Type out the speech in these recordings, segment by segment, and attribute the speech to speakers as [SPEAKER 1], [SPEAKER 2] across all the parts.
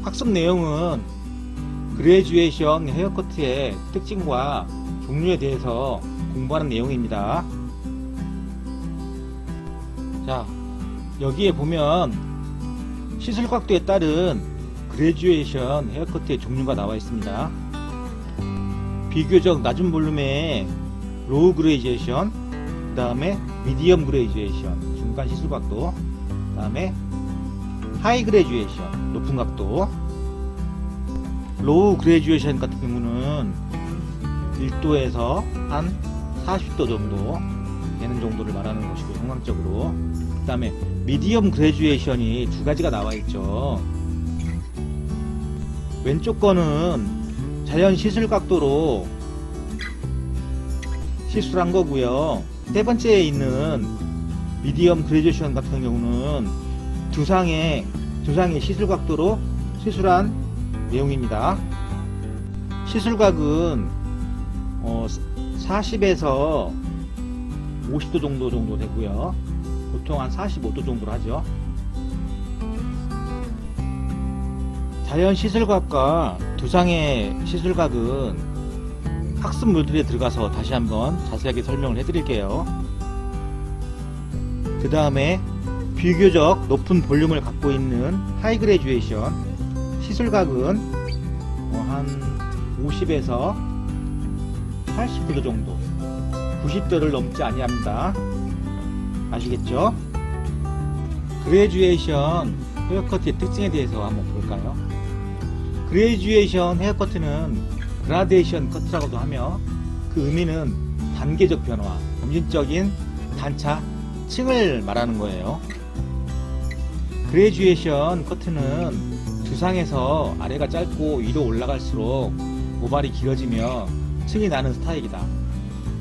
[SPEAKER 1] 학습 내용은 그레듀에이션 헤어커트의 특징과 종류에 대해서 공부하는 내용입니다. 자, 여기에 보면 시술각도에 따른 그레듀에이션 헤어커트의 종류가 나와 있습니다. 비교적 낮은 볼륨의 로우 그레듀에이션, 그 다음에 미디엄 그레듀에이션 중간 시술각도, 그 다음에 하이 그레듀에이션 높은 각도. 로우 그레듀에이션 같은 경우는 1도에서 한 40도 정도 되는 정도를 말하는 것이고, 통상적으로. 그 다음에 미디엄 그레듀에이션이 두 가지가 나와 있죠. 왼쪽 거는 자연 시술 각도로 시술한 거고요. 세 번째에 있는 미디엄 그레듀에이션 같은 경우는 두상의 시술 각도로 시술한 내용입니다. 시술각은 40에서 50도 정도 되고요. 보통 한 45도 정도로 하죠. 자연 시술각과 두상의 시술각은 학습 모듈에 들어가서 다시 한번 자세하게 설명을 해드릴게요. 그 다음에 비교적 높은 볼륨을 갖고 있는 하이 그레듀에이션 시술각은 한 50에서 80도 정도, 90도를 넘지 아니합니다. 아시겠죠? 그레듀에이션 헤어커트의 특징에 대해서 한번 볼까요? 그레듀에이션 헤어커트는 그라데이션 커트라고도 하며, 그 의미는 단계적 변화, 점진적인 단차, 층을 말하는 거예요. 그레듀에이션 커트는 두상에서 아래가 짧고 위로 올라갈수록 모발이 길어지며 층이 나는 스타일이다.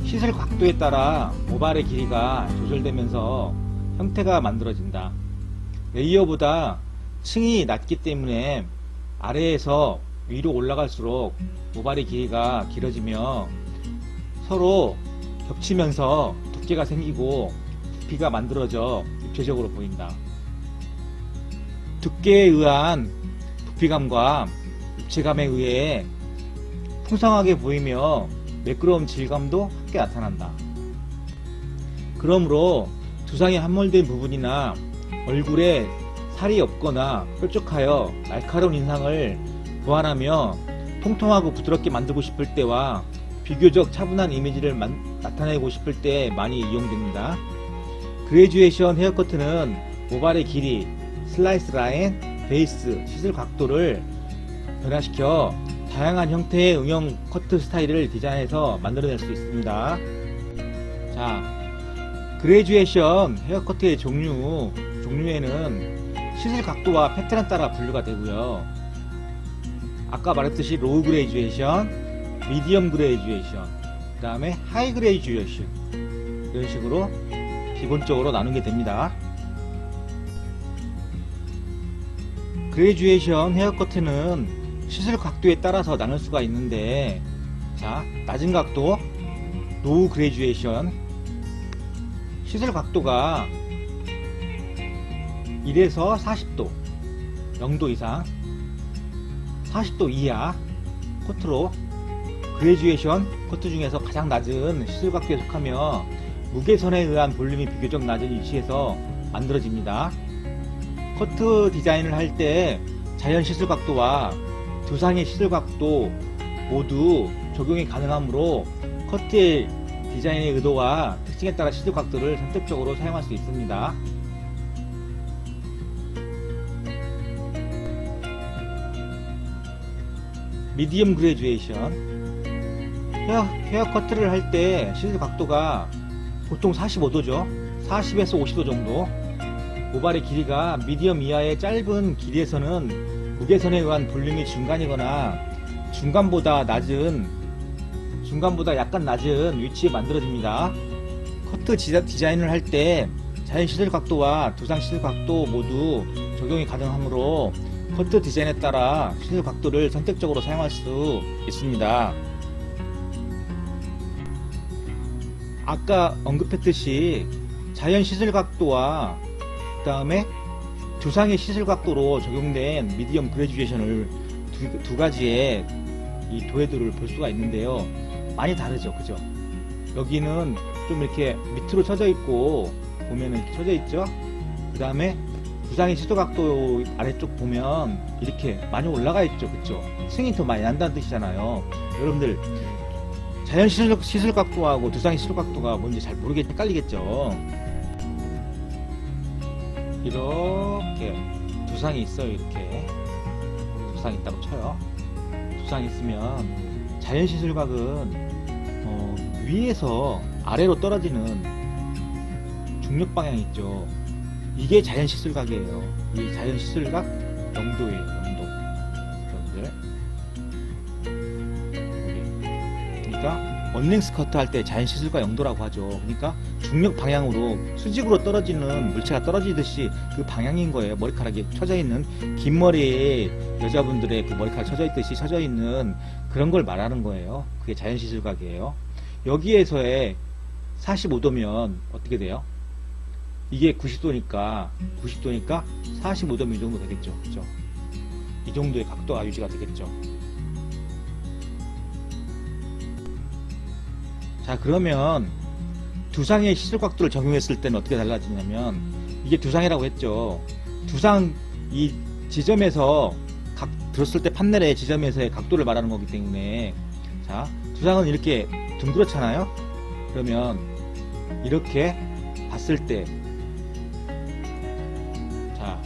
[SPEAKER 1] 시술 각도에 따라 모발의 길이가 조절되면서 형태가 만들어진다. 레이어보다 층이 낮기 때문에 아래에서 위로 올라갈수록 모발의 길이가 길어지며 서로 겹치면서 두께가 생기고 부피가 만들어져 입체적으로 보인다. 두께에 의한 부피감과 입체감에 의해 풍성하게 보이며 매끄러운 질감도 함께 나타난다. 그러므로 두상에 함몰된 부분이나 얼굴에 살이 없거나 뾰족하여 날카로운 인상을 보완하며 통통하고 부드럽게 만들고 싶을 때와 비교적 차분한 이미지를 나타내고 싶을 때 많이 이용됩니다. 그레듀에이션 헤어커트는 모발의 길이, 슬라이스 라인, 베이스, 시술 각도를 변화시켜 다양한 형태의 응용 커트 스타일을 디자인해서 만들어낼 수 있습니다. 자, 그레듀에이션 헤어커트의 종류에는 시술 각도와 패턴에 따라 분류가 되고요. 아까 말했듯이 로우 그레듀에이션, 미디엄 그레듀에이션, 그 다음에 하이 그레듀에이션, 이런 식으로 기본적으로 나누게 됩니다. 그레듀에이션 헤어커트는 시술 각도에 따라서 나눌 수가 있는데, 자, 낮은 각도 로우 그레듀에이션, 시술 각도가 1에서 40도, 0도 이상, 40도 이하 커트로 그레듀에이션 커트 중에서 가장 낮은 시술 각도에 속하며 무게선에 의한 볼륨이 비교적 낮은 위치에서 만들어집니다. 커트 디자인을 할 때 자연 시술 각도와 두상의 시술 각도 모두 적용이 가능하므로 커트의 디자인의 의도와 특징에 따라 시술 각도를 선택적으로 사용할 수 있습니다. 미디엄 그레듀에이션 헤어 커트를 할 때 시술 각도가 보통 45도죠. 40에서 50도 정도. 모발의 길이가 미디엄 이하의 짧은 길이에서는 무게선에 의한 볼륨이 중간이거나 중간보다 약간 낮은 위치에 만들어집니다. 커트 디자인을 할 때 자연 시술 각도와 두상 시술 각도 모두 적용이 가능하므로 커트 디자인에 따라 시술 각도를 선택적으로 사용할 수 있습니다. 아까 언급했듯이 자연 시술 각도와 그 다음에 두상의 시술 각도로 적용된 미디엄 그레듀에이션을 두 가지의 이 도해도를 볼 수가 있는데요. 많이 다르죠, 그죠? 여기는 좀 이렇게 밑으로 쳐져 있고 보면은 이렇게 쳐져 있죠. 그 다음에 두상의 시술 각도 아래쪽 보면 이렇게 많이 올라가 있죠, 그죠? 승이 더 많이 난다는 뜻이잖아요. 여러분들 자연 시술 각도하고 두상의 시술 각도가 뭔지 잘 모르겠 헷갈리겠죠. 이렇게 두상이 있어요. 이렇게 두상이 있다고 쳐요. 두상이 있으면 자연 시술각은 위에서 아래로 떨어지는 중력 방향이 있죠. 이게 자연 시술각이에요. 이 자연 시술각 영도예요. 영도. 여러분들. 그러니까 언랭스 커트 할 때 자연 시술각 영도라고 하죠. 그러니까 중력 방향으로 수직으로 떨어지는 물체가 떨어지듯이 그 방향인 거예요. 머리카락이 쳐져 있는 긴 머리에 여자분들의 그 머리카락 쳐져 있듯이 쳐져 있는 그런 걸 말하는 거예요. 그게 자연 시술각이에요. 여기에서의 45도면 어떻게 돼요? 이게 90도니까 45도면 이 정도 되겠죠. 그죠? 이 정도의 각도가 유지가 되겠죠. 자, 그러면 두상의 시술 각도를 적용했을 때는 어떻게 달라지냐면, 이게 두상이라고 했죠. 두상 이 지점에서 들었을 때 판넬의 지점에서의 각도를 말하는 거기 때문에, 자, 두상은 이렇게 둥그렇잖아요. 그러면 이렇게 봤을 때, 자,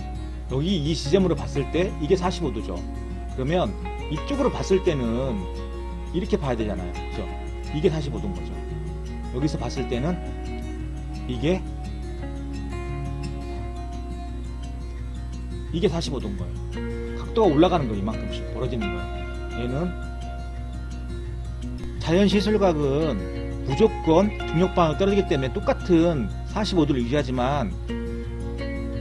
[SPEAKER 1] 여기 이 지점으로 봤을 때 이게 45도죠. 그러면 이쪽으로 봤을 때는 이렇게 봐야 되잖아요. 그죠? 이게 45도인 거죠. 여기서 봤을 때는 이게 45도인 거예요. 각도가 올라가는 거예요. 이만큼씩 벌어지는 거예요. 얘는 자연 시술각은 무조건 중력방향으로 떨어지기 때문에 똑같은 45도를 유지하지만,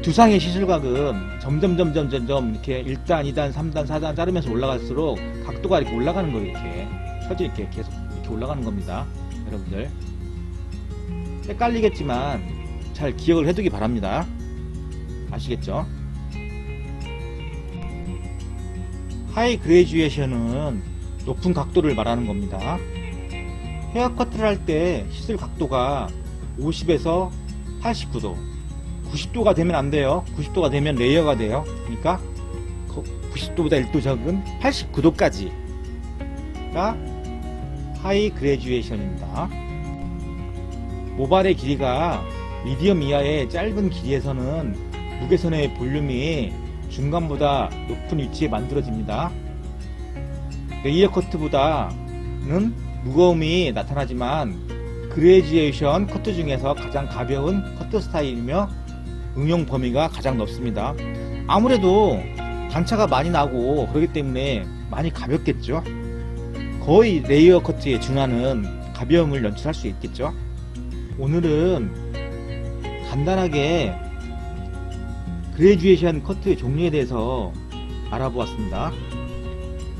[SPEAKER 1] 두상의 시술각은 점점 이렇게 1단, 2단, 3단, 4단 자르면서 올라갈수록 각도가 이렇게 올라가는 거예요. 이렇게 처지 이렇게 계속 이렇게 올라가는 겁니다. 여러분들 헷갈리겠지만 잘 기억을 해두기 바랍니다. 아시겠죠? 하이 그레듀에이션은 높은 각도를 말하는 겁니다. 헤어커트를 할 때 시술 각도가 50에서 89도, 90도가 되면 안 돼요. 90도가 되면 레이어가 돼요. 그러니까 90도보다 1도 적은 89도까지가 하이 그레듀에이션입니다. 모발의 길이가 미디엄 이하의 짧은 길이에서는 무게선의 볼륨이 중간보다 높은 위치에 만들어집니다. 레이어 커트보다는 무거움이 나타나지만 그레듀에이션 커트 중에서 가장 가벼운 커트 스타일이며 응용 범위가 가장 넓습니다. 아무래도 단차가 많이 나고 그렇기 때문에 많이 가볍겠죠. 거의 레이어 커트에 준하는 가벼움을 연출할 수 있겠죠. 오늘은 간단하게 그레듀에이션 커트의 종류에 대해서 알아보았습니다.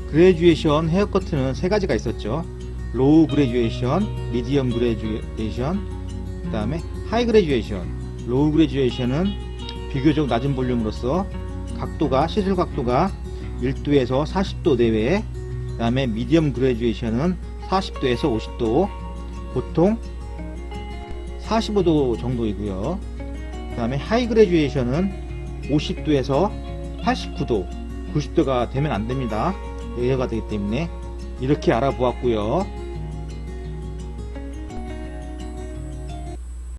[SPEAKER 1] 그레듀에이션 헤어커트는 세 가지가 있었죠. 로우 그레듀에이션, 미디엄 그레듀에이션, 그 다음에 하이 그레듀에이션. 로우 그레듀에이션은 비교적 낮은 볼륨으로서 각도가, 시술 각도가 1도에서 40도 내외, 그 다음에 미디엄 그레듀에이션은 40도에서 50도, 보통 45도 정도이고요. 그 다음에 하이 그레듀에이션은 50도에서 89도, 90도가 되면 안 됩니다. 레이어가 되기 때문에 이렇게 알아보았고요.